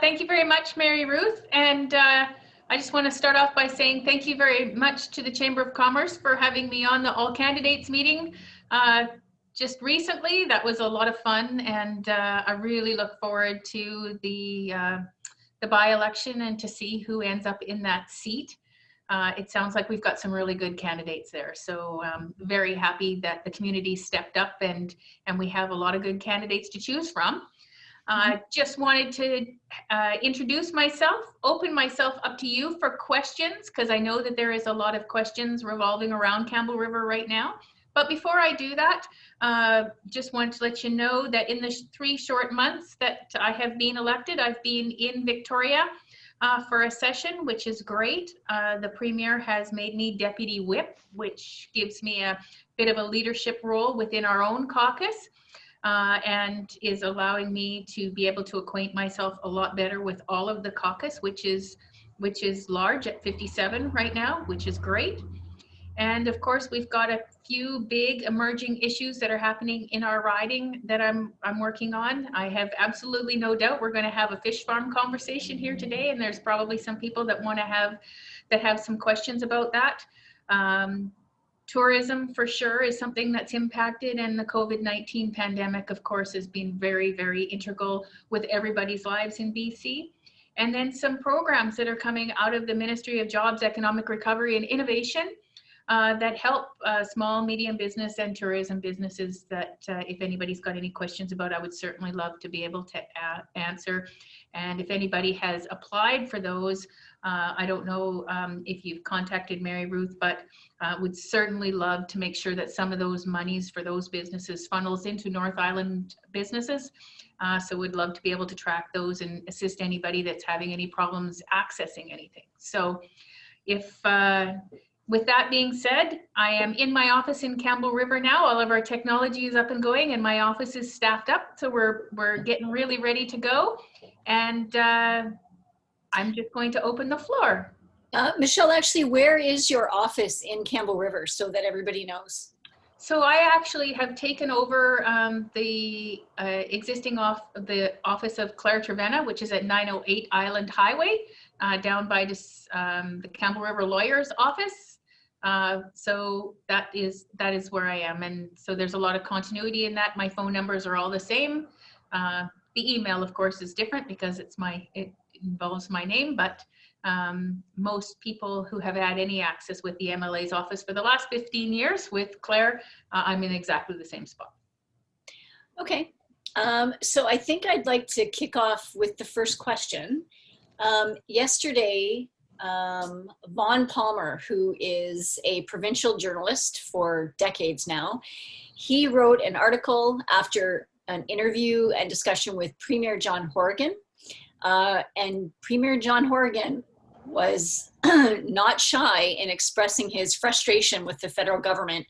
Thank you very much, Mary Ruth. And I just want to start off by saying thank you very much to the Chamber of Commerce for having me on the All Candidates meeting just recently. That was a lot of fun, and I really look forward to the by-election and to see who ends up in that seat. It sounds like we've got some really good candidates there. So very happy that the community stepped up and we have a lot of good candidates to choose from. Just wanted to introduce myself, open myself up to you for questions, because I know that there is a lot of questions revolving around Campbell River right now. But before I do that, just want to let you know that in the 3 short months that I have been elected, I've been in Victoria for a session, which is great. The Premier has made me Deputy Whip, which gives me a bit of a leadership role within our own caucus. And is allowing me to be able to acquaint myself a lot better with all of the caucus, which is large at 57 right now, which is great. And of course, we've got a few big emerging issues that are happening in our riding that I'm working on. I have absolutely no doubt we're going to have a fish farm conversation here today, and there's probably some people that want to have some questions about that. Tourism for sure is something that's impacted, and the COVID-19 pandemic, of course, has been very, very integral with everybody's lives in BC. And then some programs that are coming out of the Ministry of Jobs, Economic Recovery and Innovation that help small, medium business and tourism businesses that if anybody's got any questions about, I would certainly love to be able to answer. And if anybody has applied for those, I don't know if you've contacted Mary Ruth, but would certainly love to make sure that some of those monies for those businesses funnels into North Island businesses. So would love to be able to track those and assist anybody that's having any problems accessing anything. So if, with that being said, I am in my office in Campbell River now. All of our technology is up and going, and my office is staffed up. So we're getting really ready to go. And I'm just going to open the floor. Michelle, actually, where is your office in Campbell River so that everybody knows? So I actually have taken over the existing the office of Claire Trevena, which is at 908 Island Highway, down by the Campbell River Lawyer's office. So that is where I am. And so there's a lot of continuity in that. My phone numbers are all the same. The email, of course, is different because it involves my name, but most people who have had any access with the MLA's office for the last 15 years with Claire, I'm in exactly the same spot. Okay, so I think I'd like to kick off with the first question. Yesterday, Vaughn Palmer, who is a provincial journalist for decades now, he wrote an article after an interview and discussion with Premier John Horgan. And Premier John Horgan was not shy in expressing his frustration with the federal government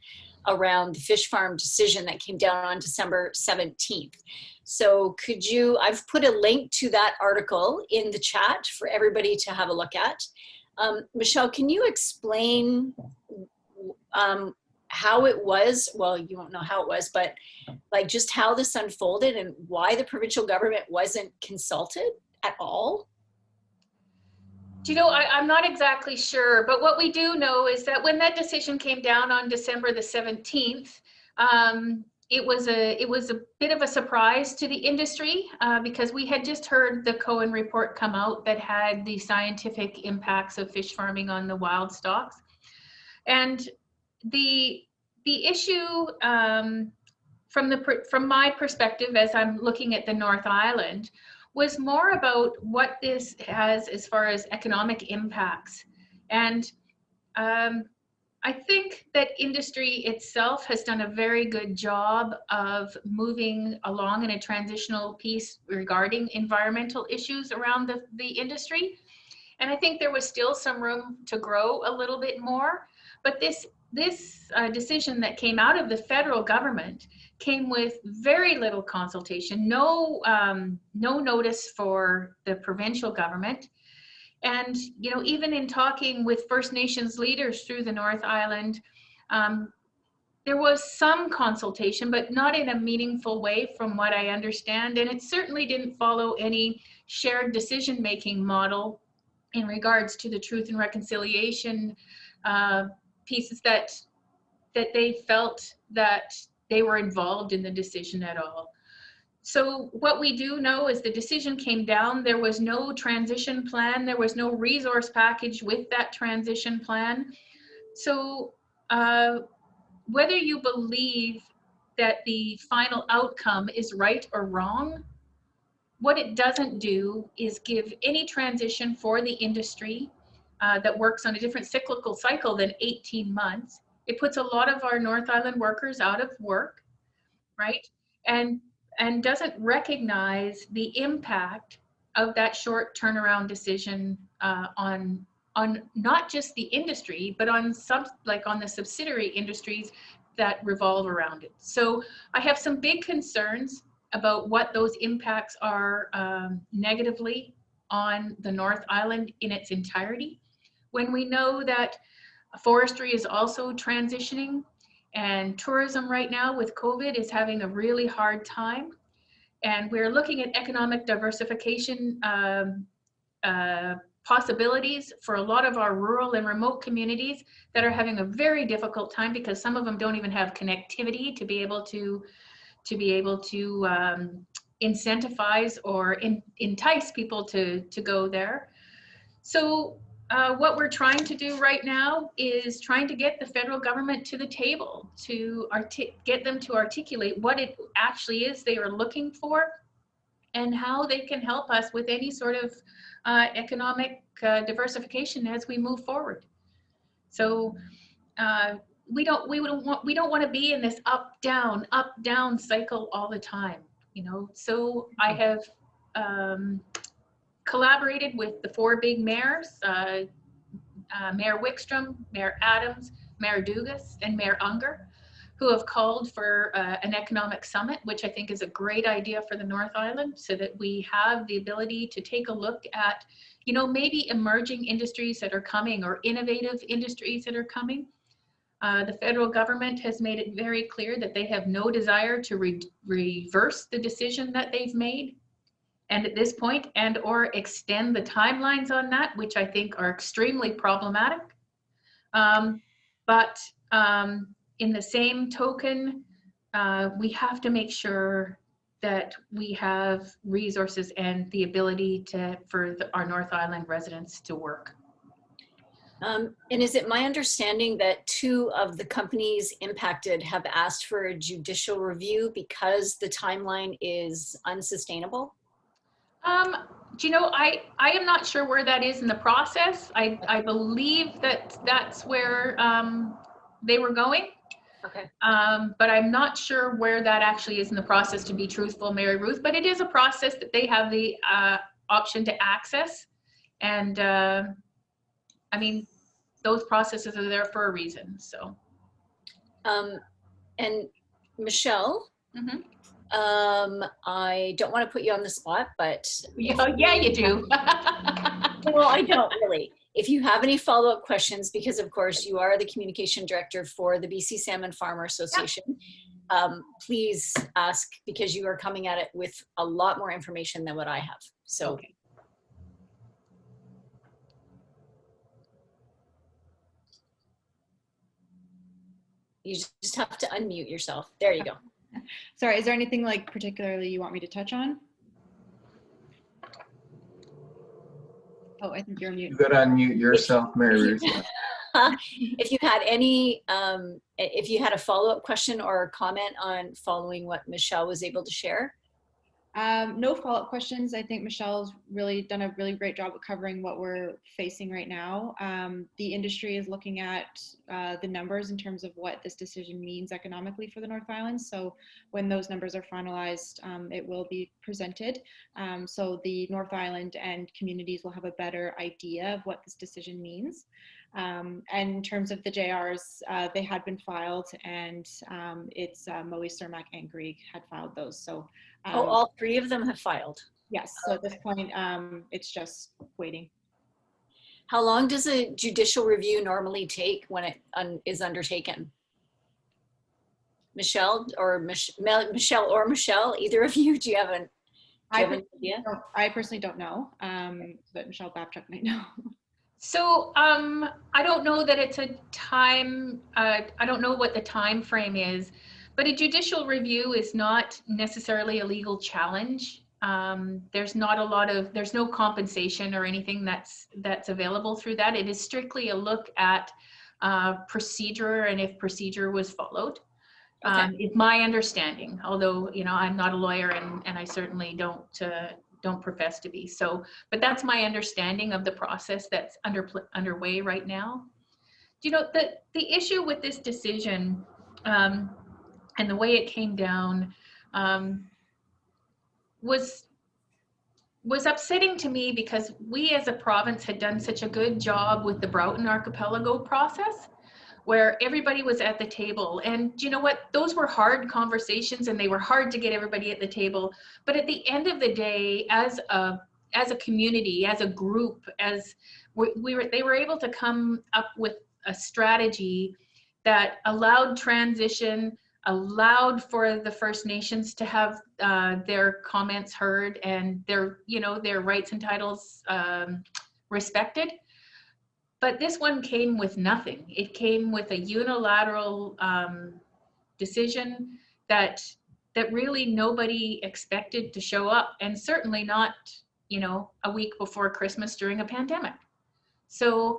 around the fish farm decision that came down on December 17th. So could you, I've put a link to that article in the chat for everybody to have a look at. Michelle, can you explain how it was? Well, you won't know how it was, but like just how this unfolded and why the provincial government wasn't consulted at all? Do you know, I'm not exactly sure, but what we do know is that when that decision came down on December the 17th, it was a bit of a surprise to the industry because we had just heard the Cohen report come out that had the scientific impacts of fish farming on the wild stocks. And the issue from my perspective, as I'm looking at the North Island, was more about what this has as far as economic impacts. And I think that industry itself has done a very good job of moving along in a transitional piece regarding environmental issues around the industry. And I think there was still some room to grow a little bit more. But this decision that came out of the federal government came with very little consultation, no notice for the provincial government. And, you know, even in talking with First Nations leaders through the North Island, there was some consultation, but not in a meaningful way from what I understand. And it certainly didn't follow any shared decision-making model in regards to the truth and reconciliation pieces that they felt that they were involved in the decision at all. So what we do know is the decision came down. There was no transition plan. There was no resource package with that transition plan. So whether you believe that the final outcome is right or wrong, what it doesn't do is give any transition for the industry that works on a different cyclical cycle than 18 months. It puts a lot of our North Island workers out of work, right? And doesn't recognize the impact of that short turnaround decision on not just the industry, but on on the subsidiary industries that revolve around it. So I have some big concerns about what those impacts are negatively on the North Island in its entirety. When we know that forestry is also transitioning, and tourism right now with COVID is having a really hard time. And we're looking at economic diversification possibilities for a lot of our rural and remote communities that are having a very difficult time because some of them don't even have connectivity to be able to incentivize or entice people to go there. So what we're trying to do right now is trying to get the federal government to the table to get them to articulate what it actually is they are looking for and how they can help us with any sort of economic diversification as we move forward. So we don't want to be in this up down cycle all the time, you know. So I have collaborated with the 4 big mayors, Mayor Wickstrom, Mayor Adams, Mayor Dugas, and Mayor Unger, who have called for an economic summit, which I think is a great idea for the North Island, so that we have the ability to take a look at, you know, maybe emerging industries that are coming or innovative industries that are coming. The federal government has made it very clear that they have no desire to reverse the decision that they've made. And at this point, and or extend the timelines on that, which I think are extremely problematic. But in the same token, we have to make sure that we have resources and the ability for our North Island residents to work. And is it my understanding that 2 of the companies impacted have asked for a judicial review because the timeline is unsustainable? Do you know, I am not sure where that is in the process. I believe that that's where they were going. Okay. But I'm not sure where that actually is in the process, to be truthful, Mary Ruth, but it is a process that they have the option to access. And I mean, those processes are there for a reason, so. And Michelle, Mm-hmm. I don't want to put you on the spot, but. Yeah, you do. Well, I don't really. If you have any follow-up questions, because of course you are the communication director for the BC Salmon Farmer Association, please ask, because you are coming at it with a lot more information than what I have. So. Okay. You just have to unmute yourself. There you go. Sorry, is there anything like particularly you want me to touch on? Oh, I think you're mute. You gotta unmute yourself, Mary Ruth. If you had any, if you had a follow-up question or comment on following what Michelle was able to share. No follow-up questions. I think Michelle's really done a really great job of covering what we're facing right now. The industry is looking at the numbers in terms of what this decision means economically for the North Island. So when those numbers are finalized, it will be presented. So the North Island and communities will have a better idea of what this decision means. And in terms of the JRs, they had been filed, and it's Moe, Cermak, and Grieg had filed those. So All 3 of them have filed? Yes, so at this point, it's just waiting. How long does a judicial review normally take when it is undertaken? Michelle or Michelle or Michelle, either of you, do you have an idea? I personally don't know, but Michele Babchuk might know. So I don't know that it's a time, I don't know what the time frame is, but a judicial review is not necessarily a legal challenge. There's no compensation or anything that's available through that. It is strictly a look at procedure and if procedure was followed. Okay. It's my understanding, although, you know, I'm not a lawyer and I certainly don't profess to be. So, but that's my understanding of the process that's underway right now. You know, the issue with this decision and the way it came down was upsetting to me because we as a province had done such a good job with the Broughton Archipelago process, where everybody was at the table. And you know what? Those were hard conversations and they were hard to get everybody at the table. But at the end of the day, as a community, as a group, they were able to come up with a strategy that allowed transition, allowed for the First Nations to have their comments heard and their rights and titles respected. But this one came with nothing. It came with a unilateral decision that really nobody expected to show up, and certainly not, you know, a week before Christmas during a pandemic. So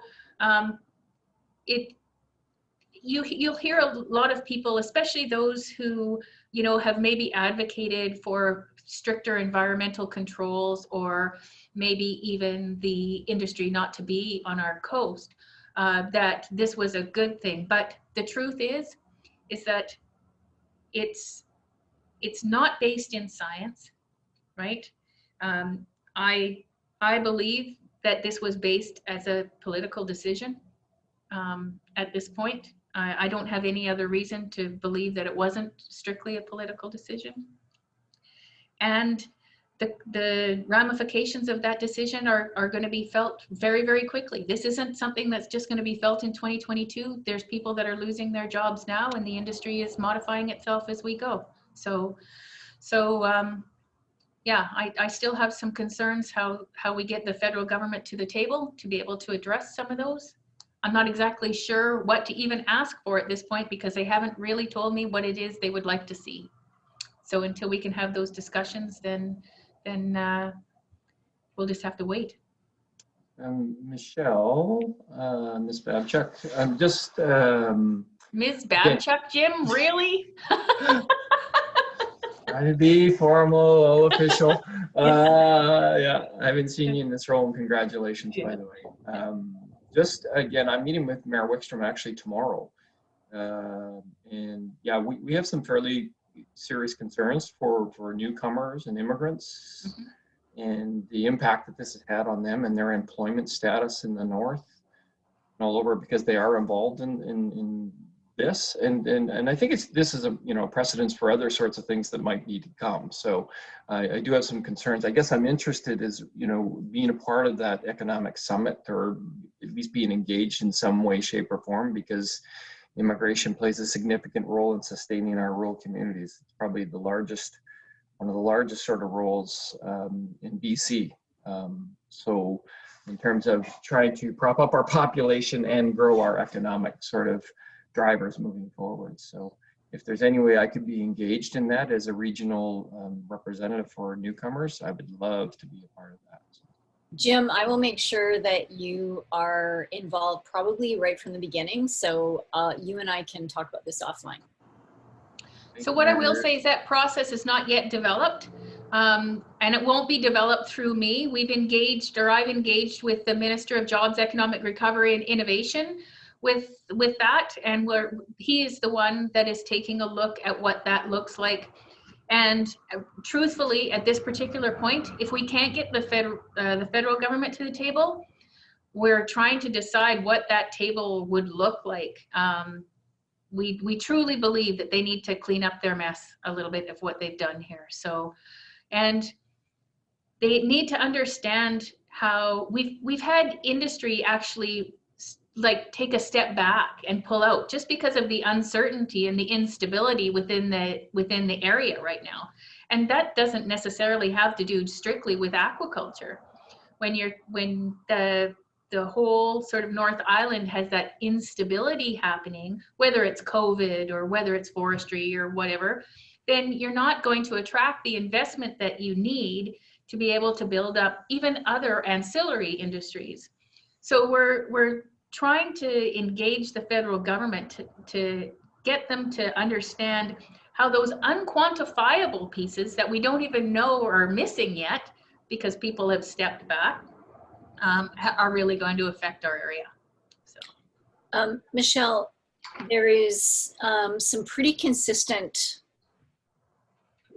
you'll hear a lot of people, especially those who, you know, have maybe advocated for stricter environmental controls or maybe even the industry not to be on our coast, that this was a good thing. But the truth is that it's not based in science, right? I believe that this was based as a political decision at this point. I don't have any other reason to believe that it wasn't strictly a political decision. And the ramifications of that decision are going to be felt very, very quickly. This isn't something that's just going to be felt in 2022. There's people that are losing their jobs now, and the industry is modifying itself as we go. So yeah, I still have some concerns how we get the federal government to the table to be able to address some of those. I'm not exactly sure what to even ask for at this point because they haven't really told me what it is they would like to see. So until we can have those discussions, then we'll just have to wait. Michelle, Ms. Babchuk, I'm just... Ms. Babchuk, Jim, really? Trying to be formal, official. Yeah, I haven't seen you in this role, and congratulations, by the way. Just again, I'm meeting with Mayor Wickstrom actually tomorrow. And yeah, we have some fairly serious concerns for newcomers and immigrants. Mm-hmm. And the impact that this has had on them and their employment status in the north and all over, because they are involved in this, and I think this is a precedence for other sorts of things that might need to come. So I do have some concerns. I guess I'm interested as being a part of that economic summit, or at least being engaged in some way, shape, or form, because immigration plays a significant role in sustaining our rural communities. It's probably one of the largest sort of roles in BC. So in terms of trying to prop up our population and grow our economic sort of drivers moving forward. So if there's any way I could be engaged in that as a regional representative for newcomers, I would love to be a part of that. Jim, I will make sure that you are involved probably right from the beginning, so you and I can talk about this offline. So what I will say is that process is not yet developed, and it won't be developed through me. I've engaged with the Minister of Jobs, Economic Recovery and Innovation with that, and he is the one that is taking a look at what that looks like. And truthfully, at this particular point, if we can't get the federal government to the table, we're trying to decide what that table would look like. We truly believe that they need to clean up their mess a little bit of what they've done here. So, and they need to understand how we've had industry actually like take a step back and pull out just because of the uncertainty and the instability within the area right now. And that doesn't necessarily have to do strictly with aquaculture. When the whole sort of North Island has that instability happening, whether it's COVID or whether it's forestry or whatever, then you're not going to attract the investment that you need to be able to build up even other ancillary industries. So we're trying to engage the federal government to get them to understand how those unquantifiable pieces that we don't even know are missing yet because people have stepped back are really going to affect our area. So, Michele, there is some pretty consistent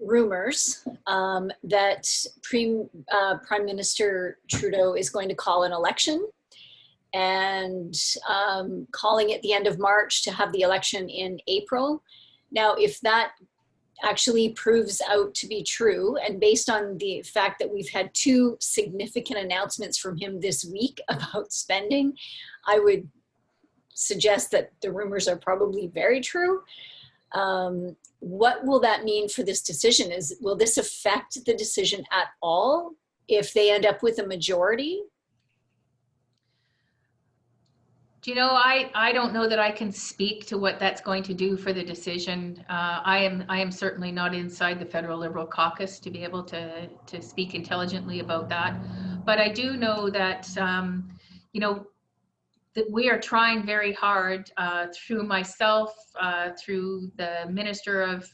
rumors that Prime Minister Trudeau is going to call an election and calling it the end of March to have the election in April. Now, if that actually proves out to be true, and based on the fact that we've had 2 significant announcements from him this week about spending, I would suggest that the rumors are probably very true. What will that mean for this decision? Will this affect the decision at all if they end up with a majority? do you know, I don't know that I can speak to what that's going to do for the decision. I am certainly not inside the federal Liberal caucus to be able to speak intelligently about that. But I do know that, you know, that we are trying very hard through myself, through the Minister of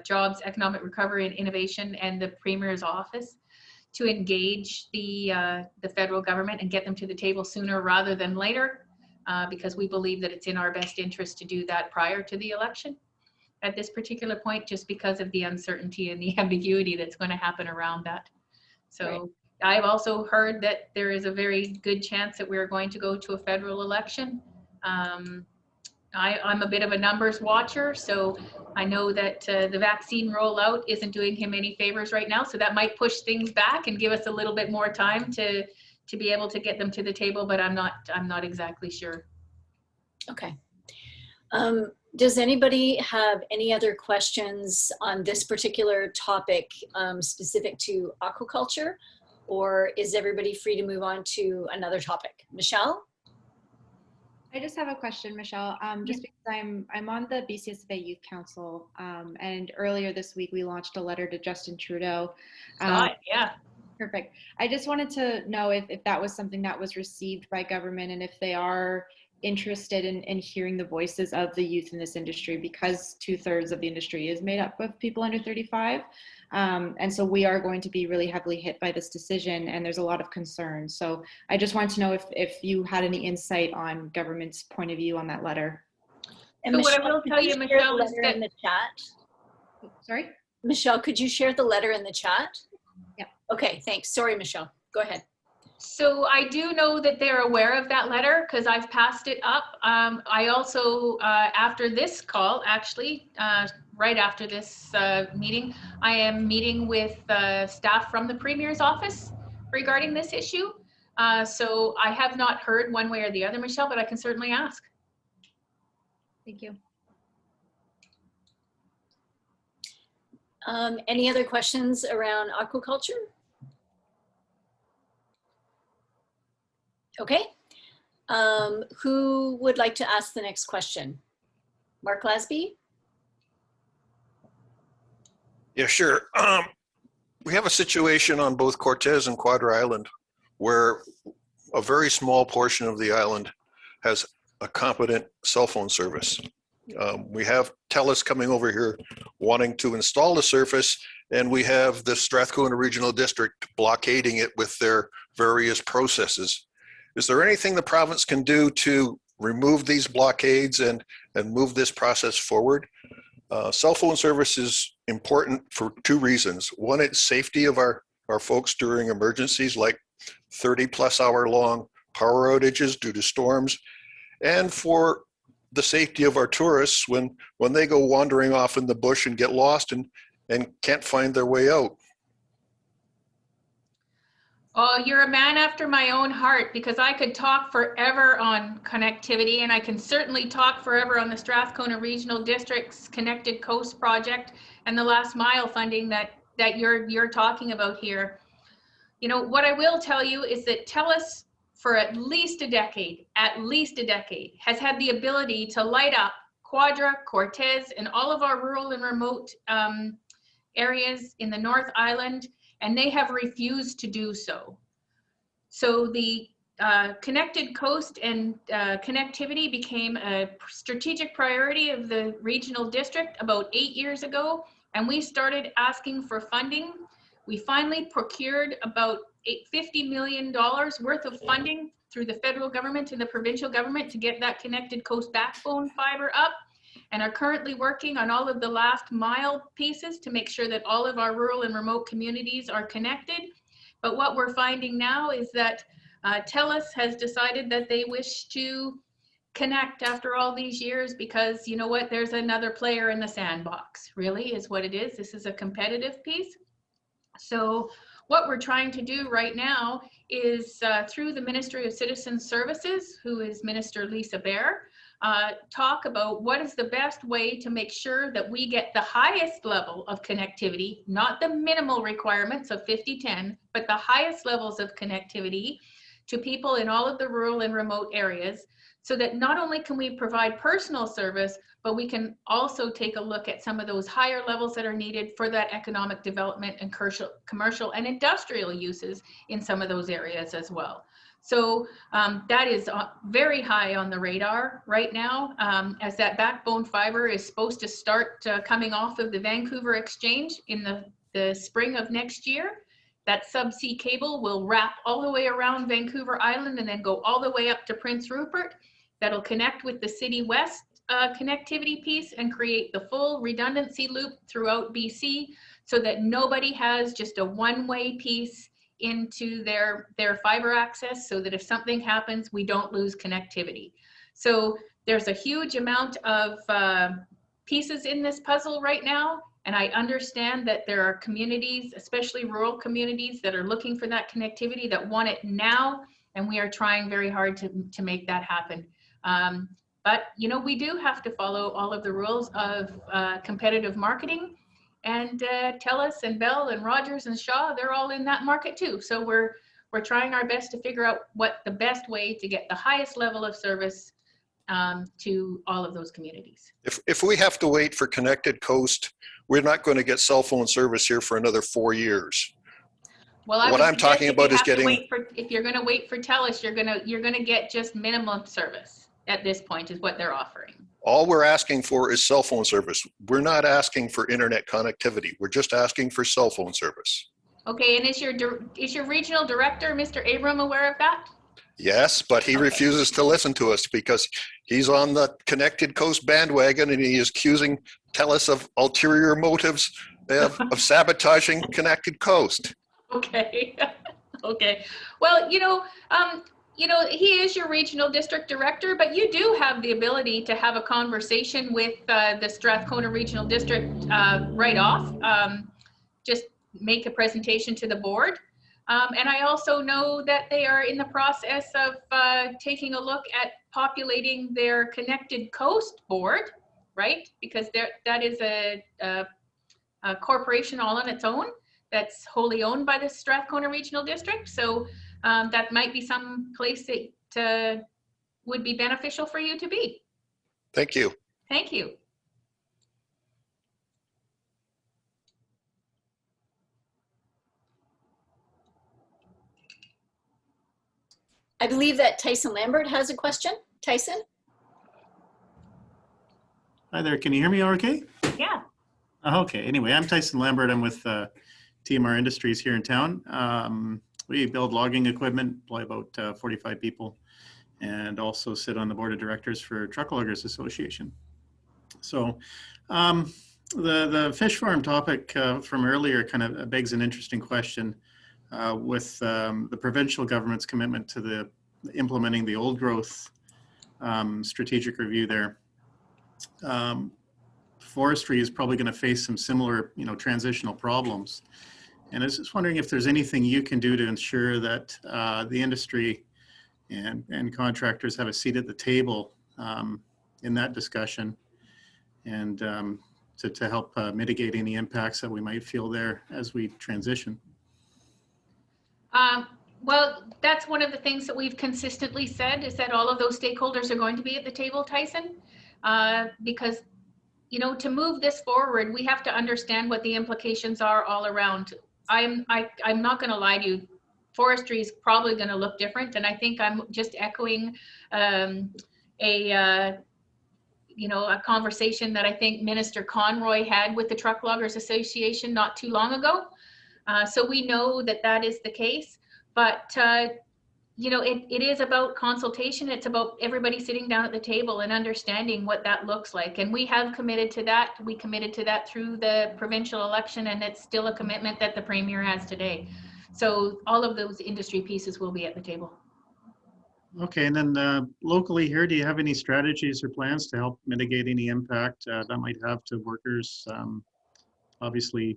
Jobs, Economic Recovery and Innovation and the Premier's office to engage the federal government and get them to the table sooner rather than later. Because we believe that it's in our best interest to do that prior to the election at this particular point, just because of the uncertainty and the ambiguity that's going to happen around that. So right. I've also heard that there is a very good chance that we're going to go to a federal election. I'm a bit of a numbers watcher, so I know that the vaccine rollout isn't doing him any favors right now. So that might push things back and give us a little bit more time to be able to get them to the table, but I'm not exactly sure. Okay. Does anybody have any other questions on this particular topic specific to aquaculture, or is everybody free to move on to another topic? Michele? I just have a question, Michele. Just because I'm on the BCSFA Youth Council, and earlier this week we launched a letter to Justin Trudeau. Yeah. Perfect. I just wanted to know if that was something that was received by government and if they are interested in hearing the voices of the youth in this industry, because 2/3 of the industry is made up of people under 35. And so we are going to be really heavily hit by this decision, and there's a lot of concern. So I just wanted to know if you had any insight on government's point of view on that letter. And so Michele, what I will tell you, Michele, is that in the chat. Sorry? Michele, could you share the letter in the chat? Yeah. Okay, thanks. Sorry, Michele. Go ahead. So I do know that they're aware of that letter because I've passed it up. I also, after this call, actually, right after this meeting, I am meeting with staff from the Premier's office regarding this issue. So I have not heard one way or the other, Michele, but I can certainly ask. Thank you. Any other questions around aquaculture? Okay. Who would like to ask the next question? Mark Lasby? Yeah, sure. We have a situation on both Cortez and Quadra Island where a very small portion of the island has a competent cell phone service. We have TELUS coming over here wanting to install the service, and we have the Strathcona Regional District blockading it with their various processes. Is there anything the province can do to remove these blockades and move this process forward? Cell phone service is important for 2 reasons. One, it's safety of our folks during emergencies like 30+ hour long power outages due to storms, and for the safety of our tourists when they go wandering off in the bush and get lost and can't find their way out. Oh, you're a man after my own heart, because I could talk forever on connectivity, and I can certainly talk forever on the Strathcona Regional District's Connected Coast project and the last mile funding that you're talking about here. You know, what I will tell you is that TELUS for at least a decade, has had the ability to light up Quadra, Cortez, and all of our rural and remote areas in the North Island, and they have refused to do so. So the Connected Coast and connectivity became a strategic priority of the regional district about 8 years ago, and we started asking for funding. We finally procured about $50 million worth of funding through the federal government and the provincial government to get that Connected Coast backbone fiber up, and are currently working on all of the last mile pieces to make sure that all of our rural and remote communities are connected. But what we're finding now is that TELUS has decided that they wish to connect after all these years, because you know what, there's another player in the sandbox, really is what it is. This is a competitive piece. So what we're trying to do right now is through the Ministry of Citizen Services, who is Minister Lisa Bear, talk about what is the best way to make sure that we get the highest level of connectivity, not the minimal requirements of 50-10, but the highest levels of connectivity to people in all of the rural and remote areas, so that not only can we provide personal service, but we can also take a look at some of those higher levels that are needed for that economic development and commercial and industrial uses in some of those areas as well. So that is very high on the radar right now, as that backbone fiber is supposed to start coming off of the Vancouver Exchange in the spring of next year. That subsea cable will wrap all the way around Vancouver Island and then go all the way up to Prince Rupert. That'll connect with the City West connectivity piece and create the full redundancy loop throughout BC, so that nobody has just a one-way piece into their fiber access, so that if something happens, we don't lose connectivity. So there's a huge amount of pieces in this puzzle right now, and I understand that there are communities, especially rural communities, that are looking for that connectivity, that want it now, and we are trying very hard to make that happen. But you know, we do have to follow all of the rules of competitive marketing, and TELUS and Bell and Rogers and Shaw, they're all in that market too. So we're trying our best to figure out what the best way to get the highest level of service to all of those communities. If we have to wait for Connected Coast, we're not going to get cell phone service here for another 4 years. Well, what I'm talking about is getting. If you're going to wait for TELUS, you're going to get just minimum service at this point, is what they're offering. All we're asking for is cell phone service. We're not asking for internet connectivity. We're just asking for cell phone service. Okay, and is your regional director, Mr. Abram, aware of that? Yes, but he refuses to listen to us because he's on the Connected Coast bandwagon, and he is accusing TELUS of ulterior motives of sabotaging Connected Coast. Okay. Okay. Well, you know, he is your regional district director, but you do have the ability to have a conversation with the Strathcona Regional District right off. Just make a presentation to the board. And I also know that they are in the process of taking a look at populating their Connected Coast board, right? Because that is a corporation all on its own that's wholly owned by the Strathcona Regional District. So that might be some place that would be beneficial for you to be. Thank you. Thank you. I believe that Tyson Lambert has a question. Tyson? Hi there, can you hear me okay? Yeah. Okay, anyway, I'm Tyson Lambert. I'm with TMR Industries here in town. We build logging equipment, employ about 45 people, and also sit on the board of directors for Truck Loggers Association. So the fish farm topic from earlier kind of begs an interesting question with the provincial government's commitment to the implementing the old growth strategic review there. Forestry is probably going to face some similar, transitional problems. And I was just wondering if there's anything you can do to ensure that the industry and contractors have a seat at the table in that discussion, and to help mitigate any impacts that we might feel there as we transition. Well, that's one of the things that we've consistently said, is that all of those stakeholders are going to be at the table, Tyson, because, you know, to move this forward, we have to understand what the implications are all around. I'm not going to lie to you. Forestry is probably going to look different, and I think I'm just echoing you know, a conversation that I think Minister Conroy had with the Truck Loggers Association not too long ago. So we know that that is the case, but you know, it is about consultation. It's about everybody sitting down at the table and understanding what that looks like. And we have committed to that. We committed to that through the provincial election, and it's still a commitment that the Premier has today. So all of those industry pieces will be at the table. Okay, and then locally here, do you have any strategies or plans to help mitigate any impact that might have to workers? Obviously,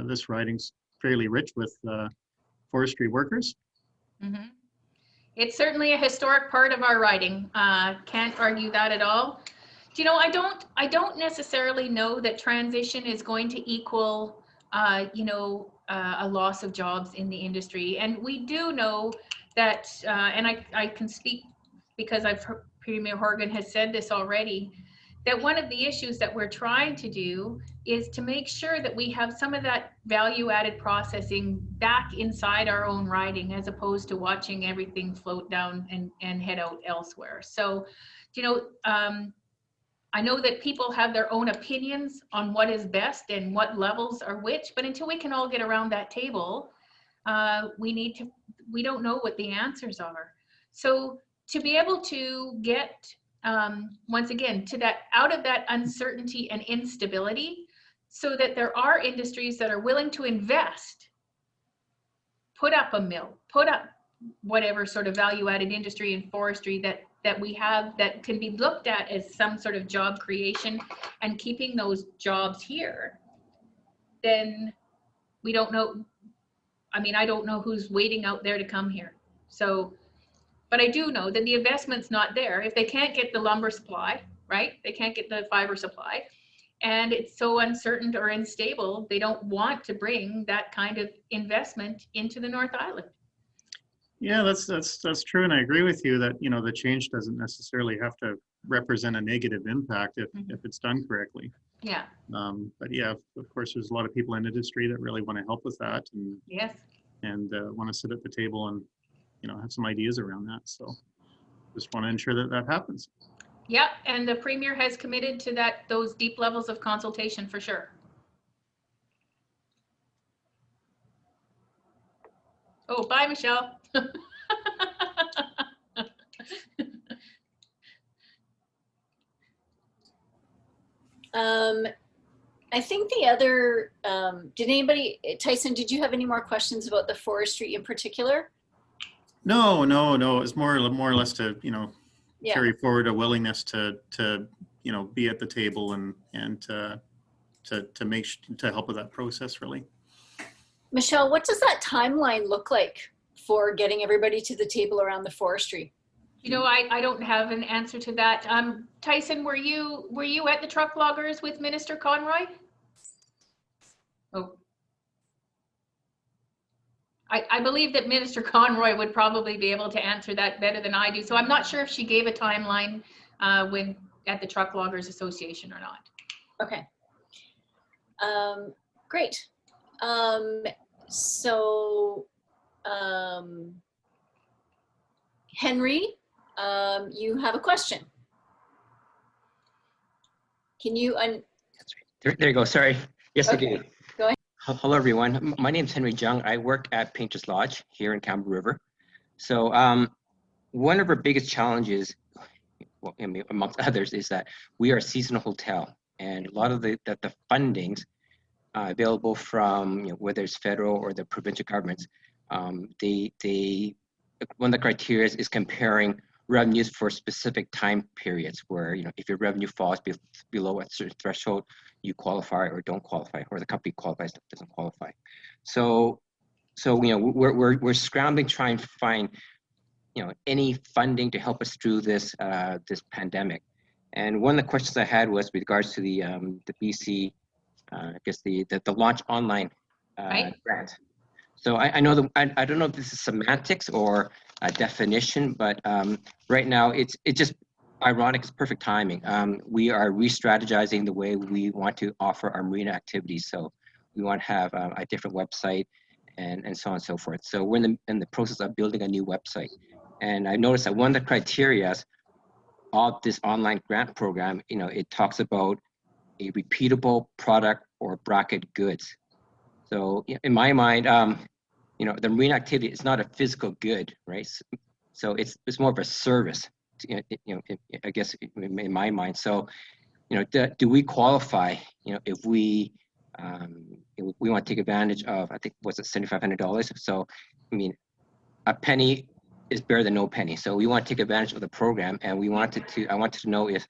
this riding's fairly rich with forestry workers. Mm-hmm. It's certainly a historic part of our riding. Can't argue that at all. Do you know, I don't necessarily know that transition is going to equal, you know, a loss of jobs in the industry. And we do know that, and I can speak because I've heard Premier Horgan has said this already, that one of the issues that we're trying to do is to make sure that we have some of that value-added processing back inside our own riding, as opposed to watching everything float down and head out elsewhere. So, you know, I know that people have their own opinions on what is best and what levels are which, but until we can all get around that table, we don't know what the answers are. So to be able to get, once again, to that, out of that uncertainty and instability, so that there are industries that are willing to invest, put up a mill, put up whatever sort of value-added industry and forestry that we have, that can be looked at as some sort of job creation and keeping those jobs here, then we don't know. I mean, I don't know who's waiting out there to come here. So, but I do know that the investment's not there. If they can't get the lumber supply, right? They can't get the fiber supply, and it's so uncertain or unstable, they don't want to bring that kind of investment into the North Island. Yeah, that's true, and I agree with you that, you know, the change doesn't necessarily have to represent a negative impact if it's done correctly. Yeah. But yeah, of course, there's a lot of people in industry that really want to help with that, and Yes. and want to sit at the table and, you know, have some ideas around that. So just want to ensure that that happens. Yeah, and the Premier has committed to that, those deep levels of consultation for sure. Oh, bye, Michelle. I think the other, did anybody, Tyson, did you have any more questions about the forestry in particular? No. It's more or less to, you know, carry forward a willingness to you know, be at the table and to help with that process, really. Michelle, what does that timeline look like for getting everybody to the table around the forestry? You know, I don't have an answer to that. Tyson, were you at the truck loggers with Minister Conroy? Oh. I believe that Minister Conroy would probably be able to answer that better than I do. So I'm not sure if she gave a timeline when at the Truck Loggers Association or not. Okay. Great. So Henry, you have a question. Can you There you go. Sorry. Yes, Okay. I do. Go ahead. Hello, everyone. My name is Henry Jung. I work at Painter's Lodge here in Campbell River. So one of our biggest challenges, well, amongst others, is that we are a seasonal hotel, and a lot of the fundings available from, you know, whether it's federal or the provincial governments, one of the criteria is comparing revenues for specific time periods where, you know, if your revenue falls below a certain threshold, you qualify or don't qualify, or the company qualifies, doesn't qualify. So you know, we're scrambling, trying to find, you know, any funding to help us through this this pandemic. And one of the questions I had was with regards to the BC, I guess the Launch Online Right. grant. So I know that I don't know if this is semantics or a definition, but right now it's just ironic. It's perfect timing. We are re-strategizing the way we want to offer our marina activities. So we want to have a different website and so on and so forth. So we're in the process of building a new website. And I noticed that one of the criteria of this online grant program, you know, it talks about a repeatable product or bracket goods. So in my mind, you know, the marine activity is not a physical good, right? So it's more of a service, you know, I guess in my mind. So, you know, do we qualify, you know, if we want to take advantage of, I think, what's it, $7,500? So, I mean, a penny is better than no penny. So we want to take advantage of the program, and I wanted to know if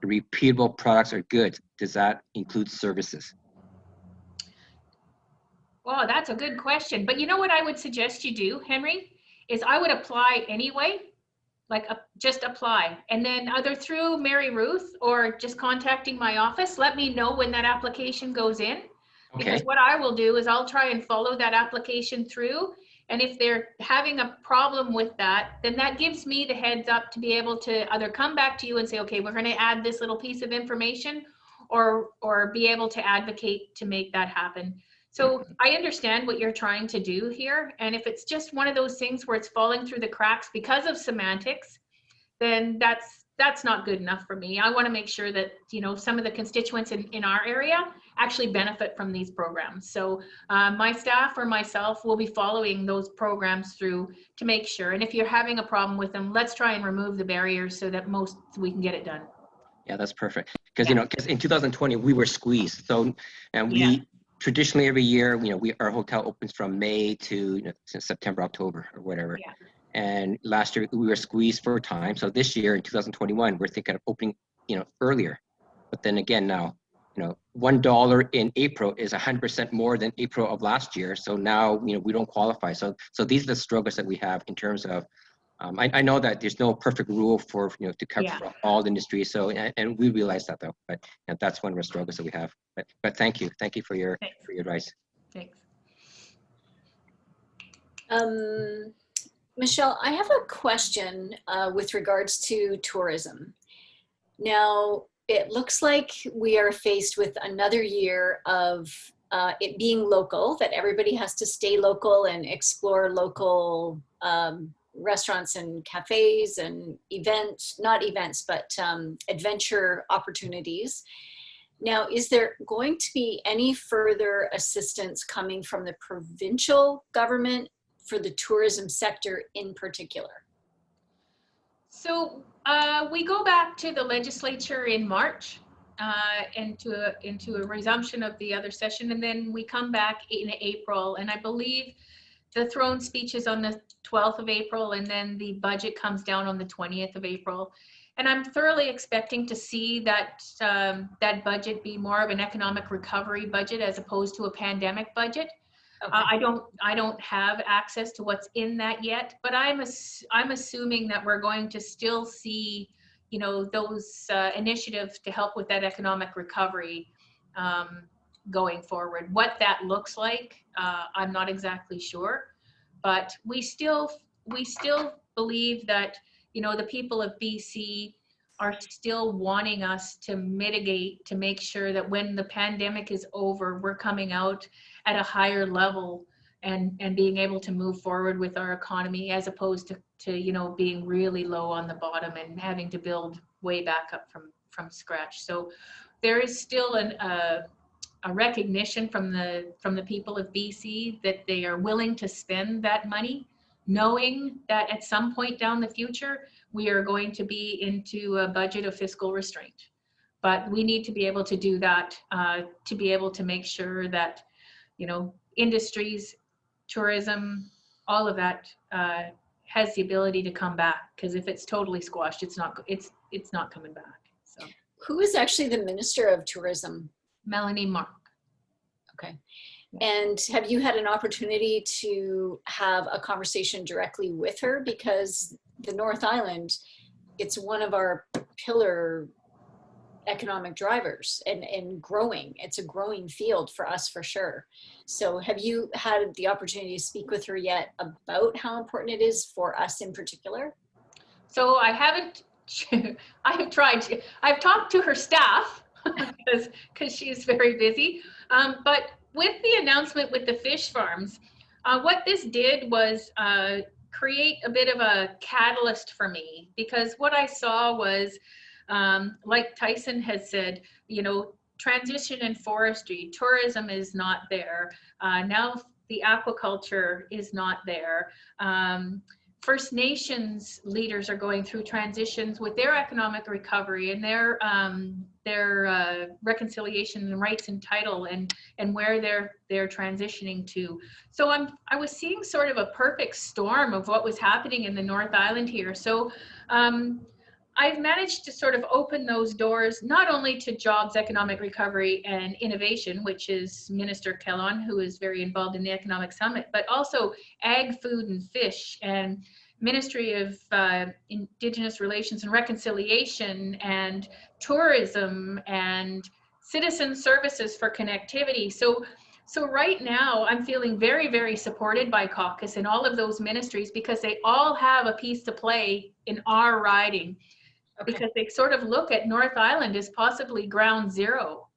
repeatable products or goods, does that include services? Well, that's a good question. But you know what I would suggest you do, Henry, is I would apply anyway, like just apply. And then either through Mary Ruth or just contacting my office, let me know when that application goes in. Because Okay. what I will do is I'll try and follow that application through. And if they're having a problem with that, then that gives me the heads up to be able to either come back to you and say, okay, we're going to add this little piece of information, or be able to advocate to make that happen. So I understand what you're trying to do here. And if it's just one of those things where it's falling through the cracks because of semantics, then that's not good enough for me. I want to make sure that, you know, some of the constituents in our area actually benefit from these programs. So my staff or myself will be following those programs through to make sure. And if you're having a problem with them, let's try and remove the barriers so that we can get it done. Yeah, that's perfect. Because, you know, because in 2020, we were squeezed. So, and we traditionally every year, you know, our hotel opens from May to, you know, September, October or whatever. Yeah. And last year we were squeezed for time. So this year in 2021, we're thinking of opening, you know, earlier. But then again, now, you know, $1 in April is 100% more than April of last year. So now, you know, we don't qualify. So these are the struggles that we have in terms of, I know that there's no perfect rule for, you know, to cover for all industries. So, and we realize that though, but you know, that's one of the struggles that we have. But thank you for your advice. Thanks. Michelle, I have a question with regards to tourism. Now, it looks like we are faced with another year of it being local, that everybody has to stay local and explore local restaurants and cafes and adventure opportunities. Now, is there going to be any further assistance coming from the provincial government for the tourism sector in particular? So we go back to the legislature in March into a resumption of the other session, and then we come back in April, and I believe the throne speech is on the 12th of April, and then the budget comes down on the 20th of April. And I'm thoroughly expecting to see that that budget be more of an economic recovery budget as opposed to a pandemic budget. Okay. I don't have access to what's in that yet, but I'm assuming that we're going to still see, you know, those initiatives to help with that economic recovery going forward. What that looks like, I'm not exactly sure, but we still believe that, you know, the people of BC are still wanting us to mitigate, to make sure that when the pandemic is over, we're coming out at a higher level and being able to move forward with our economy, as opposed to you know, being really low on the bottom and having to build way back up from scratch. So there is still a recognition from the people of BC that they are willing to spend that money, knowing that at some point down the future, we are going to be into a budget of fiscal restraint. But we need to be able to do that, to be able to make sure that, you know, industries, tourism, all of that has the ability to come back. Because if it's totally squashed, it's not coming back. So Who is actually the Minister of Tourism? Melanie Mark. Okay. And have you had an opportunity to have a conversation directly with her? Because the North Island, it's one of our pillar economic drivers and growing. It's a growing field for us for sure. So have you had the opportunity to speak with her yet about how important it is for us in particular? So I haven't, I have tried to, I've talked to her staff because she's very busy. But with the announcement with the fish farms, what this did was create a bit of a catalyst for me, because what I saw was, like Tyson has said, you know, transition in forestry, tourism is not there. Now the aquaculture is not there. First Nations leaders are going through transitions with their economic recovery and their reconciliation and rights and title and where they're transitioning to. So I was seeing sort of a perfect storm of what was happening in the North Island here. So I've managed to sort of open those doors, not only to jobs, economic recovery, and innovation, which is Minister Kellon, who is very involved in the Economic Summit, but also ag, food, and fish, and Ministry of Indigenous Relations and Reconciliation, and tourism, and citizen services for connectivity. So right now, I'm feeling very, very supported by caucus in all of those ministries, because they all have a piece to play in our riding. Okay. Because they sort of look at North Island as possibly ground zero,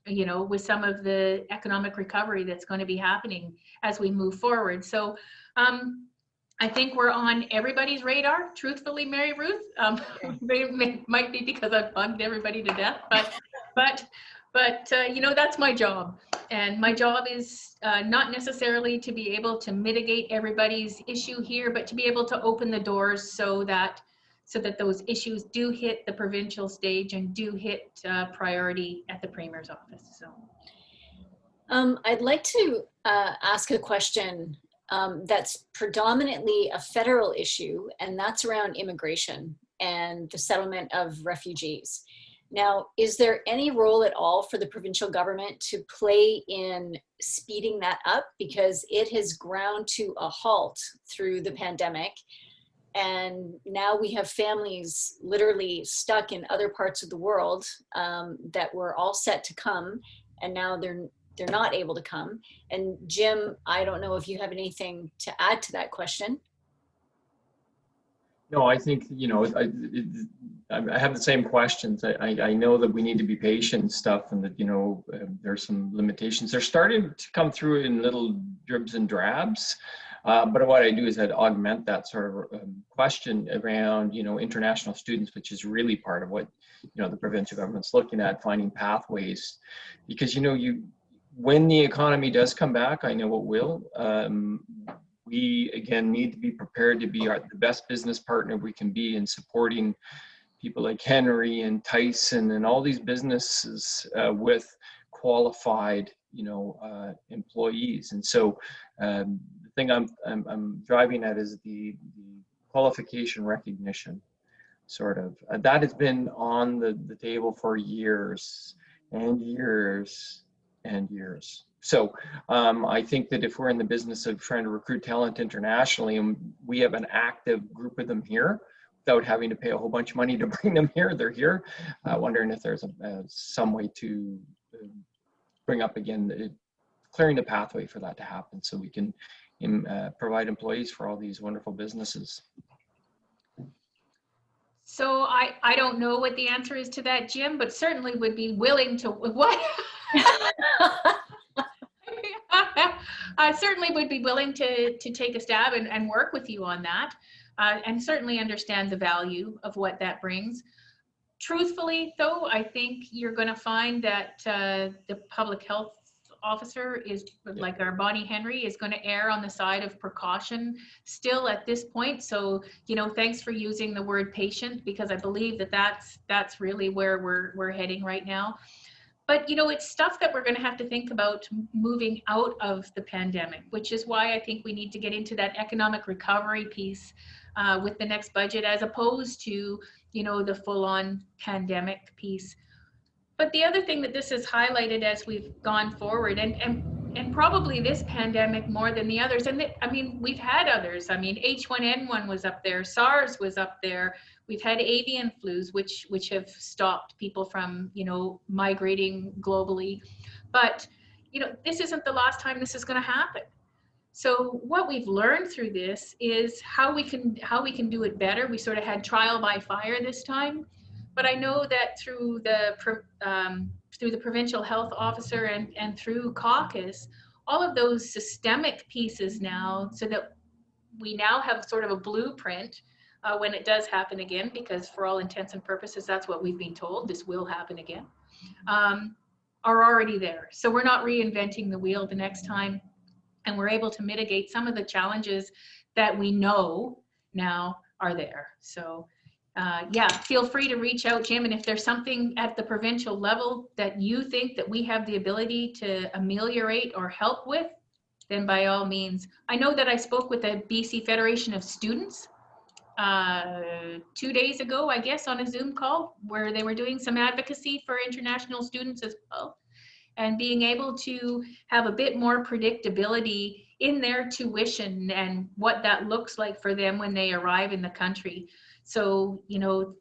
you know, with some of the economic recovery that's going to be happening as we move forward. So I think we're on everybody's radar, truthfully, Mary Ruth. Might be because I've bugged everybody to death, but you know, that's my job. And my job is not necessarily to be able to mitigate everybody's issue here, but to be able to open the doors so that those issues do hit the provincial stage and do hit priority at the Premier's office. So, I'd like to ask a question that's predominantly a federal issue, and that's around immigration and the settlement of refugees. Now, is there any role at all for the provincial government to play in speeding that up? Because it has ground to a halt through the pandemic. And now we have families literally stuck in other parts of the world that were all set to come, and now they're not able to come. And Jim, I don't know if you have anything to add to that question. No, I think, you know, I have the same questions. I know that we need to be patient and stuff, and that, you know, there's some limitations. They're starting to come through in little dribs and drabs. But what I do is I'd augment that sort of question around, you know, international students, which is really part of what, you know, the provincial government's looking at, finding pathways. Because, you know, when the economy does come back, I know it will, we, again, need to be prepared to be the best business partner we can be in supporting people like Henry and Tyson and all these businesses with qualified, you know, employees. And so the thing I'm driving at is the qualification recognition, sort of. That has been on the table for years and years and years. So I think that if we're in the business of trying to recruit talent internationally, and we have an active group of them here, without having to pay a whole bunch of money to bring them here, they're here. Wondering if there's some way to bring up again, clearing the pathway for that to happen, so we can provide employees for all these wonderful businesses. So I don't know what the answer is to that, Jim, but certainly would be willing to, what? I certainly would be willing to take a stab and work with you on that, and certainly understand the value of what that brings. Truthfully, though, I think you're going to find that the public health officer is, like our Bonnie Henry, is going to err on the side of precaution still at this point. So, you know, thanks for using the word patient, because I believe that that's really where we're heading right now. But, you know, it's stuff that we're going to have to think about moving out of the pandemic, which is why I think we need to get into that economic recovery piece with the next budget, as opposed to, you know, the full-on pandemic piece. But the other thing that this has highlighted as we've gone forward, and probably this pandemic more than the others, and I mean, we've had others. I mean, H1N1 was up there, SARS was up there. We've had avian flus, which have stopped people from, you know, migrating globally. But, you know, this isn't the last time this is going to happen. So what we've learned through this is how we can do it better. We sort of had trial by fire this time. But I know that through the provincial health officer and through caucus, all of those systemic pieces now, so that we now have sort of a blueprint when it does happen again, because for all intents and purposes, that's what we've been told, this will happen again, are already there. So we're not reinventing the wheel the next time, and we're able to mitigate some of the challenges that we know now are there. So yeah, feel free to reach out, Jim, and if there's something at the provincial level that you think that we have the ability to ameliorate or help with, then by all means. I know that I spoke with the BC Federation of Students 2 days ago, I guess, on a Zoom call where they were doing some advocacy for international students as well, and being able to have a bit more predictability in their tuition and what that looks like for them when they arrive in the country. So, you know,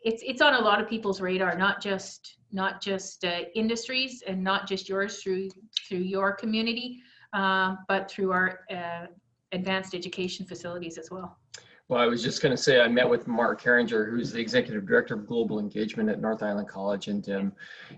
it's on a lot of people's radar, not just industries and not just yours through your community, but through our advanced education facilities as well. Well, I was just going to say, I met with Mark Herringer, who's the Executive Director of Global Engagement at North Island College, and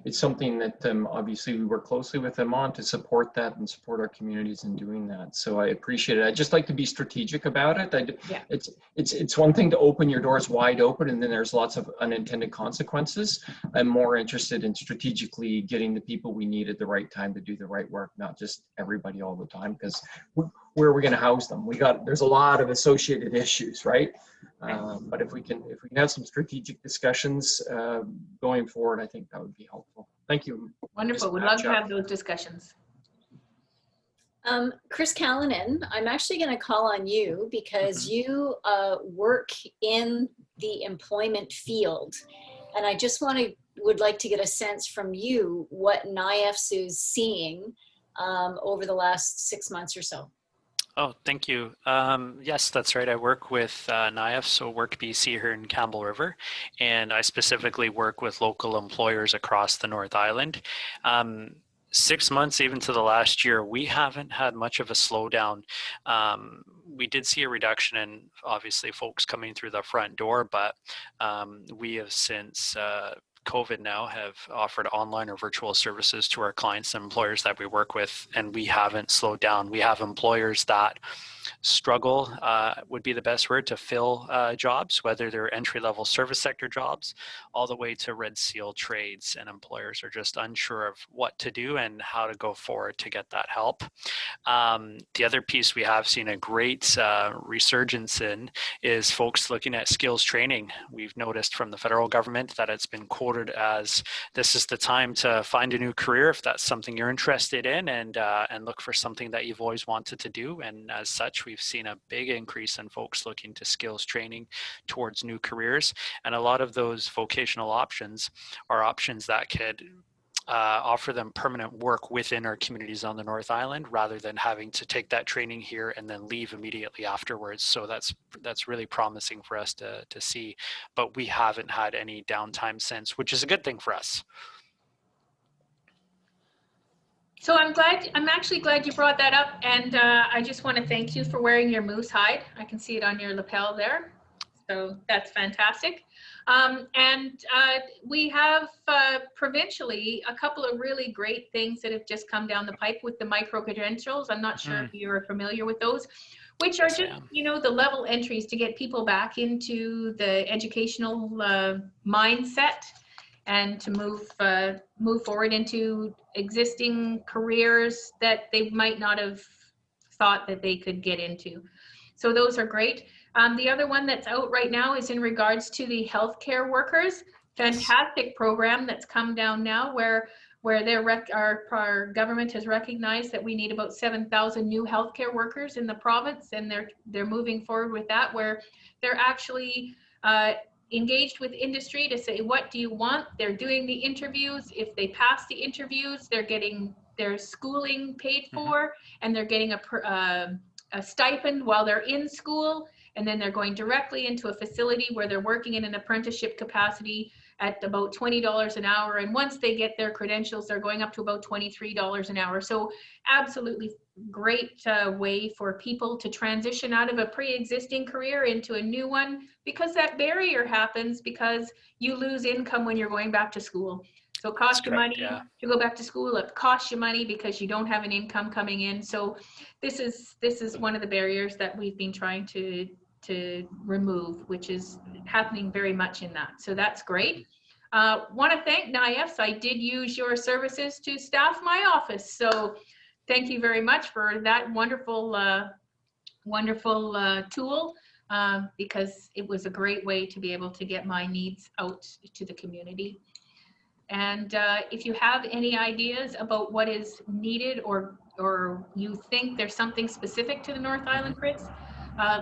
it's something that obviously we work closely with them on to support that and support our communities in doing that. So I appreciate it. I just like to be strategic about it. Yeah. It's one thing to open your doors wide open, and then there's lots of unintended consequences. I'm more interested in strategically getting the people we need at the right time to do the right work, not just everybody all the time, because where are we going to house them? There's a lot of associated issues, right? But if we can have some strategic discussions going forward, I think that would be helpful. Thank you. Wonderful. We'd love to have those discussions. Chris Callanan, I'm actually going to call on you because you work in the employment field, and I just would like to get a sense from you what NIAFS is seeing over the last 6 months or so. Oh, thank you. Yes, that's right. I work with NIAF, so Work BC here in Campbell River, and I specifically work with local employers across the North Island. 6 months even to the last year, we haven't had much of a slowdown. We did see a reduction in obviously folks coming through the front door, but we have since COVID now have offered online or virtual services to our clients and employers that we work with, and we haven't slowed down. We have employers that struggle, would be the best word, to fill jobs, whether they're entry-level service sector jobs, all the way to red seal trades, and employers are just unsure of what to do and how to go forward to get that help. The other piece we have seen a great resurgence in is folks looking at skills training. We've noticed from the federal government that it's been quoted as this is the time to find a new career if that's something you're interested in, and look for something that you've always wanted to do. And as such, we've seen a big increase in folks looking to skills training towards new careers. And a lot of those vocational options are options that could offer them permanent work within our communities on the North Island, rather than having to take that training here and then leave immediately afterwards. So that's really promising for us to see, but we haven't had any downtime since, which is a good thing for us. So I'm actually glad you brought that up, and I just want to thank you for wearing your moose hide. I can see it on your lapel there, so that's fantastic. And we have provincially a couple of really great things that have just come down the pipe with the micro-credentials. I'm not sure if you're familiar with those, which are just, you know, the level entries to get people back into the educational mindset and to move forward into existing careers that they might not have thought that they could get into. So those are great. The other one that's out right now is in regards to the healthcare workers. Fantastic program that's come down now where where our government has recognized that we need about 7,000 new healthcare workers in the province, and they're moving forward with that, where they're actually engaged with industry to say, what do you want? They're doing the interviews. If they pass the interviews, they're getting their schooling paid for, and they're getting a stipend while they're in school, and then they're going directly into a facility where they're working in an apprenticeship capacity at about $20 an hour. And once they get their credentials, they're going up to about $23 an hour. So absolutely great way for people to transition out of a pre-existing career into a new one, because that barrier happens because you lose income when you're going back to school. So it costs you money to go back to school. It costs you money because you don't have an income coming in. So this is one of the barriers that we've been trying to remove, which is happening very much in that. So that's great. Want to thank NIAFs. I did use your services to staff my office. So thank you very much for that wonderful tool, because it was a great way to be able to get my needs out to the community. And if you have any ideas about what is needed, or you think there's something specific to the North Island Crits,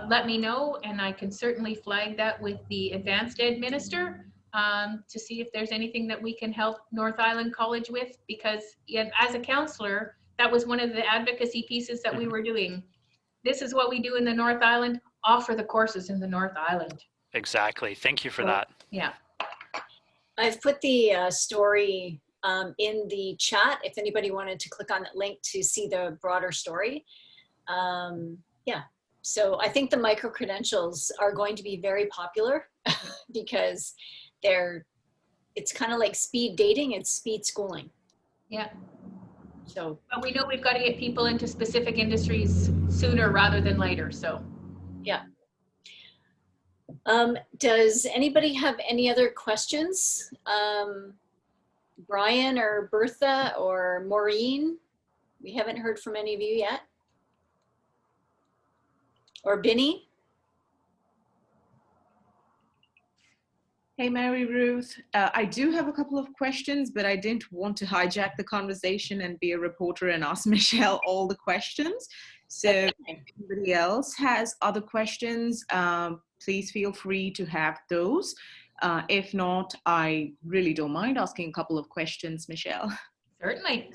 let me know, and I can certainly flag that with the Advanced Ed Minister to see if there's anything that we can help North Island College with, because as a counselor, that was one of the advocacy pieces that we were doing. This is what we do in the North Island, offer the courses in the North Island. Exactly. Thank you for that. Yeah. I've put the story in the chat if anybody wanted to click on that link to see the broader story. Yeah, so I think the micro-credentials are going to be very popular because it's kind of like speed dating, it's speed schooling. Yeah. So, but we know we've got to get people into specific industries sooner rather than later, so. Yeah. Does anybody have any other questions? Brian or Bertha or Maureen? We haven't heard from any of you yet. Or Binny? Hey, Mary Ruth. I do have a couple of questions, but I didn't want to hijack the conversation and be a reporter and ask Michele all the questions. So if anybody else has other questions, please feel free to have those. If not, I really don't mind asking a couple of questions, Michele. Certainly.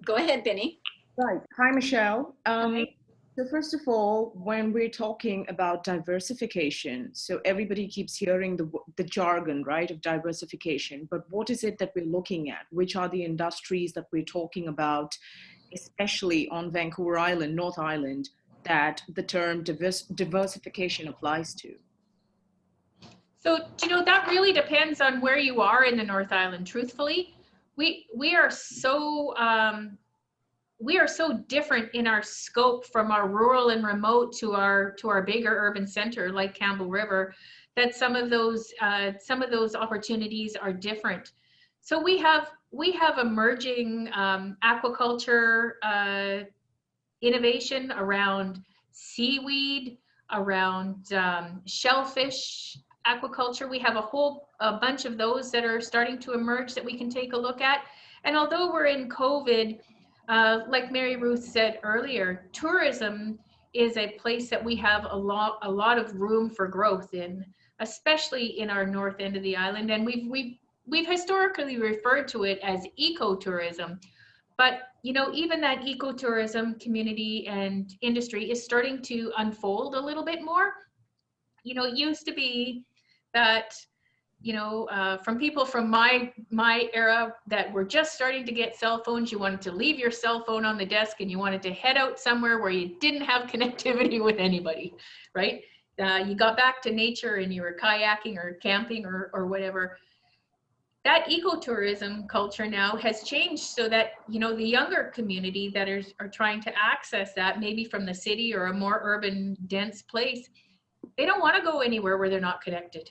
Go ahead, Binny. Right. Hi, Michele. Hi. So first of all, when we're talking about diversification, so everybody keeps hearing the jargon, right, of diversification, but what is it that we're looking at? Which are the industries that we're talking about, especially on Vancouver Island, North Island, that the term diversification applies to? So, that really depends on where you are in the North Island, truthfully. We are so different in our scope from our rural and remote to our bigger urban center like Campbell River, that some of those opportunities are different. So we have emerging aquaculture innovation around seaweed, around shellfish aquaculture. We have a bunch of those that are starting to emerge that we can take a look at. And although we're in COVID, like Mary Ruth said earlier, tourism is a place that we have a lot of room for growth in, especially in our north end of the island. And we've historically referred to it as ecotourism, but even that ecotourism community and industry is starting to unfold a little bit more. It used to be that from people from my era that were just starting to get cell phones, you wanted to leave your cell phone on the desk and you wanted to head out somewhere where you didn't have connectivity with anybody, right? You got back to nature and you were kayaking or camping or whatever. That ecotourism culture now has changed so that, the younger community that are trying to access that, maybe from the city or a more urban, dense place, they don't want to go anywhere where they're not connected.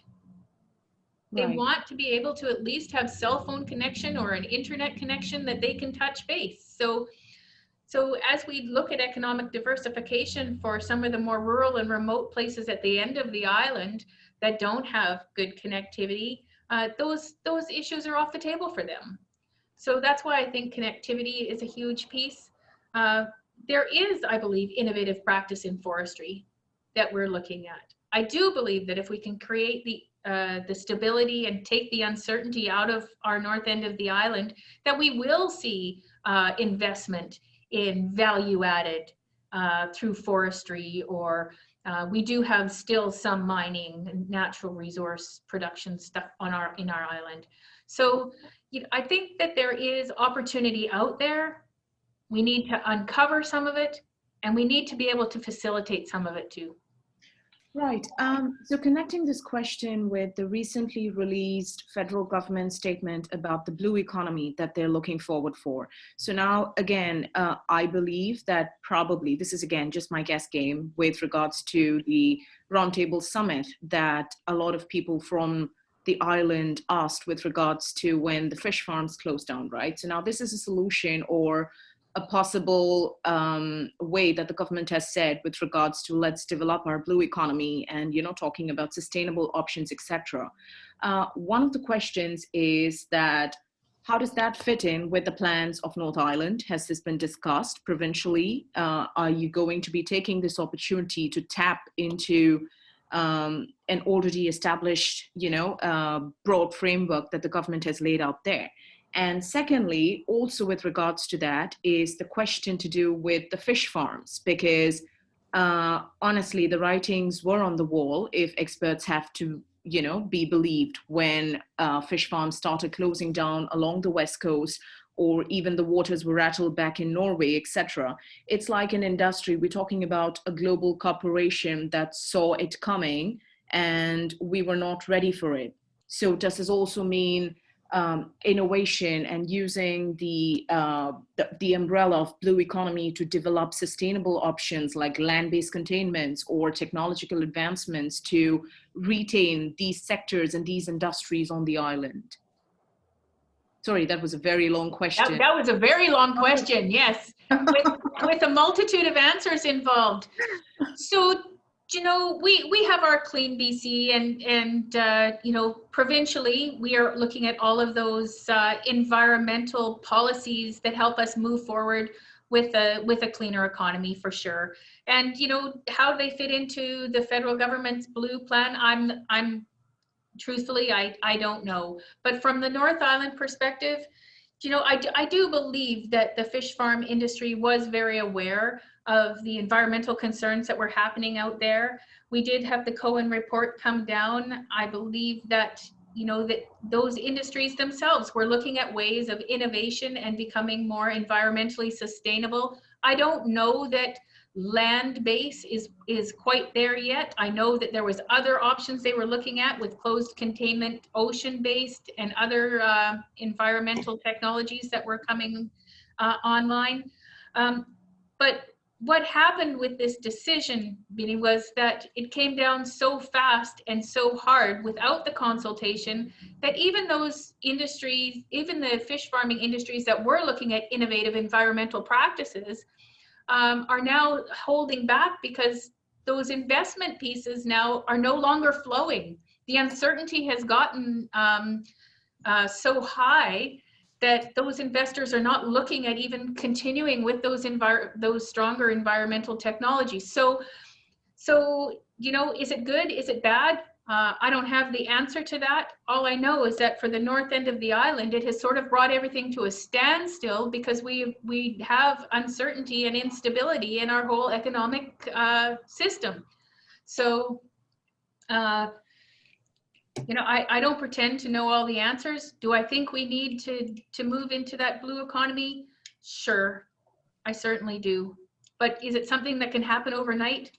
They want to be able to at least have cell phone connection or an internet connection that they can touch base. So as we look at economic diversification for some of the more rural and remote places at the end of the island that don't have good connectivity, those issues are off the table for them. So that's why I think connectivity is a huge piece. There is, I believe, innovative practice in forestry that we're looking at. I do believe that if we can create the stability and take the uncertainty out of our north end of the island, that we will see investment in value added through forestry, or we do have still some mining and natural resource production stuff in our island. So I think that there is opportunity out there. We need to uncover some of it, and we need to be able to facilitate some of it too. Right. So connecting this question with the recently released federal government statement about the blue economy that they're looking forward for. So now, again, I believe that probably, this is again just my guess game with regards to the Roundtable Summit that a lot of people from the island asked with regards to when the fish farms closed down, right? So now this is a solution or a possible way that the government has said with regards to let's develop our blue economy and, talking about sustainable options, etc. One of the questions is that how does that fit in with the plans of North Island? Has this been discussed provincially? Are you going to be taking this opportunity to tap into an already established, broad framework that the government has laid out there? And secondly, also with regards to that is the question to do with the fish farms, because honestly, the writings were on the wall, if experts have to, be believed, when fish farms started closing down along the West Coast, or even the waters were rattled back in Norway, etc. It's like an industry. We're talking about a global corporation that saw it coming and we were not ready for it. So does this also mean innovation and using the umbrella of blue economy to develop sustainable options like land-based containments or technological advancements to retain these sectors and these industries on the island? Sorry, that was a very long question. That was a very long question, yes, with a multitude of answers involved. So, we have our Clean BC and provincially, we are looking at all of those environmental policies that help us move forward with a cleaner economy for sure. And, how they fit into the federal government's blue plan, I'm truthfully, I don't know. But from the North Island perspective, I do believe that the fish farm industry was very aware of the environmental concerns that were happening out there. We did have the Cohen report come down. I believe that, that those industries themselves were looking at ways of innovation and becoming more environmentally sustainable. I don't know that land base is quite there yet. I know that there was other options they were looking at with closed containment, ocean-based, and other environmental technologies that were coming online. But what happened with this decision, Vinny, was that it came down so fast and so hard without the consultation that even those industries, even the fish farming industries that were looking at innovative environmental practices, are now holding back because those investment pieces now are no longer flowing. The uncertainty has gotten so high that those investors are not looking at even continuing with those stronger environmental technologies. So is it good? Is it bad? I don't have the answer to that. All I know is that for the north end of the island, it has sort of brought everything to a standstill because we have uncertainty and instability in our whole economic system. So, I don't pretend to know all the answers. Do I think we need to move into that blue economy? Sure, I certainly do. But is it something that can happen overnight?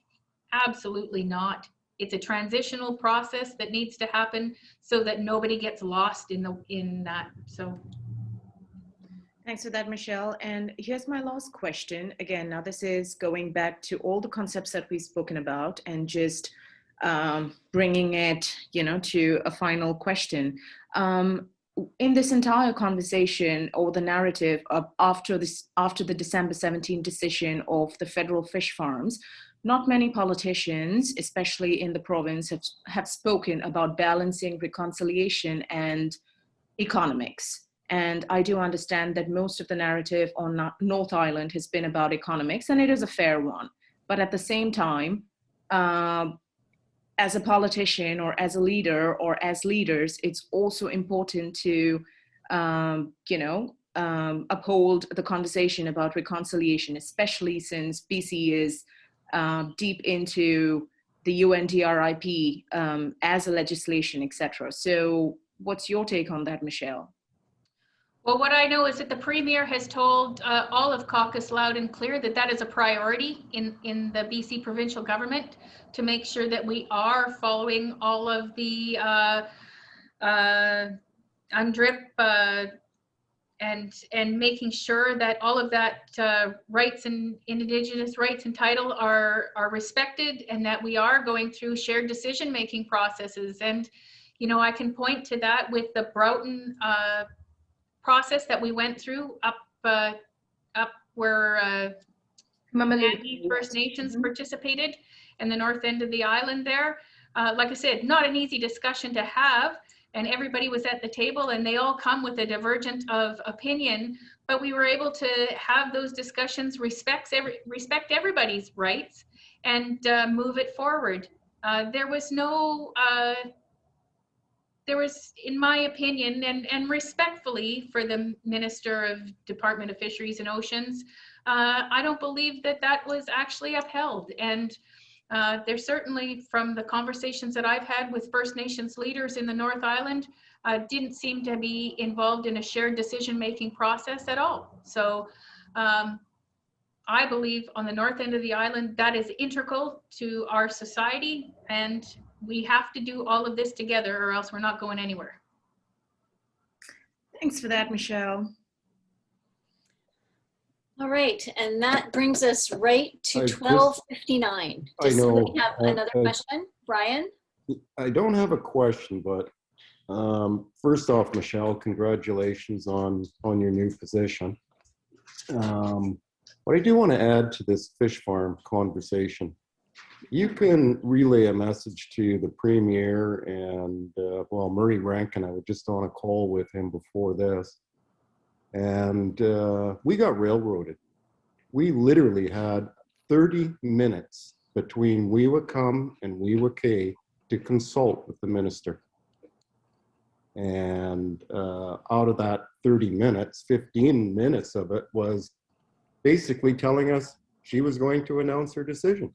Absolutely not. It's a transitional process that needs to happen so that nobody gets lost in that. So. Thanks for that, Michelle. And here's my last question. Again, now this is going back to all the concepts that we've spoken about and just bringing it, to a final question. In this entire conversation or the narrative of after the December 17 decision of the federal fish farms, not many politicians, especially in the province, have spoken about balancing reconciliation and economics. And I do understand that most of the narrative on North Island has been about economics, and it is a fair one. But at the same time, as a politician or as a leader or as leaders, it's also important to, uphold the conversation about reconciliation, especially since BC is deep into the UNDRIP as a legislation, etc. So what's your take on that, Michele? Well, what I know is that the Premier has told all of caucus loud and clear that that is a priority in the BC provincial government, to make sure that we are following all of the UNDRIP and making sure that all of that rights and Indigenous rights and title are respected, and that we are going through shared decision-making processes. And, you know, I can point to that with the Broughton process that we went through up where Manatee First Nations participated in the north end of the island there. Like I said, not an easy discussion to have, and everybody was at the table and they all come with a divergent of opinion, but we were able to have those discussions, respect everybody's rights, and move it forward. There was no there was, in my opinion, and respectfully for the Minister of Department of Fisheries and Oceans, I don't believe that that was actually upheld. And there's certainly, from the conversations that I've had with First Nations leaders in the North Island, didn't seem to be involved in a shared decision-making process at all. So I believe on the north end of the island, that is integral to our society, and we have to do all of this together or else we're not going anywhere. Thanks for that, Michele. All right, and that brings us right to 12:59. Does somebody have another question? Brian? I don't have a question, but first off, Michele, congratulations on your new position. What I do want to add to this fish farm conversation, you can relay a message to the Premier and, well, Murray Rankin. I was just on a call with him before this, and we got railroaded. We literally had 30 minutes between Weewakam and Weewakay to consult with the minister. And out of that 30 minutes, 15 minutes of it was basically telling us she was going to announce her decision.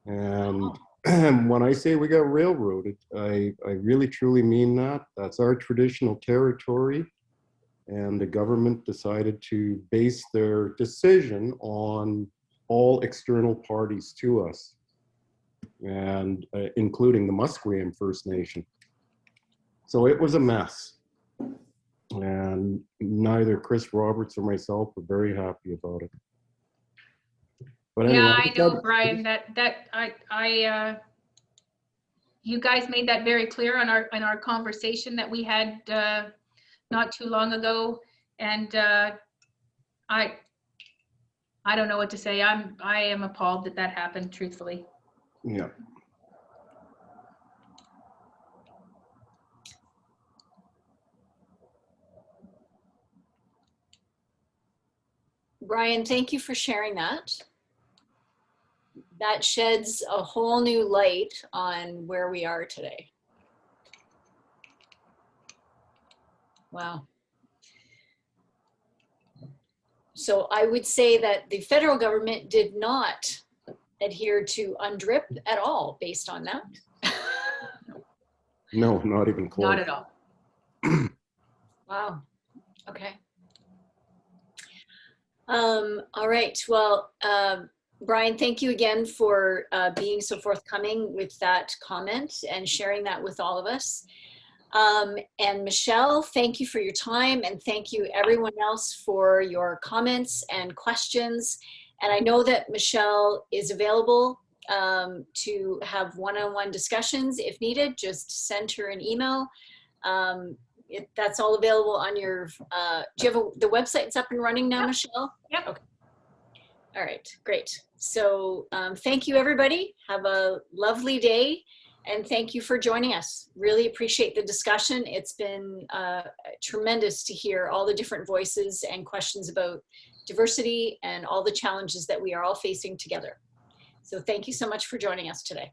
And when I say we got railroaded, I really truly mean that. That's our traditional territory. And the government decided to base their decision on all external parties to us, and including the Musqueam First Nation. So it was a mess. And neither Chris Roberts or myself were very happy about it. But anyway, yeah, I know, Brian, that you guys made that very clear in our conversation that we had not too long ago, and I don't know what to say. I am appalled that that happened, truthfully. Yeah. Brian, thank you for sharing that. That sheds a whole new light on where we are today. Wow. So I would say that the federal government did not adhere to UNDRIP at all based on that. No, not even close. Not at all. Wow. Okay. All right. Well, Brian, thank you again for being so forthcoming with that comment and sharing that with all of us. And Michele, thank you for your time, and thank you everyone else for your comments and questions. And I know that Michele is available to have one-on-one discussions if needed. Just send her an email. That's all available on your, do you have the website's up and running now, Yep. Michele? Yep. Okay. All right, great. So thank you, everybody. Have a lovely day. And thank you for joining us. Really appreciate the discussion. It's been tremendous to hear all the different voices and questions about diversity and all the challenges that we are all facing together. So thank you so much for joining us today.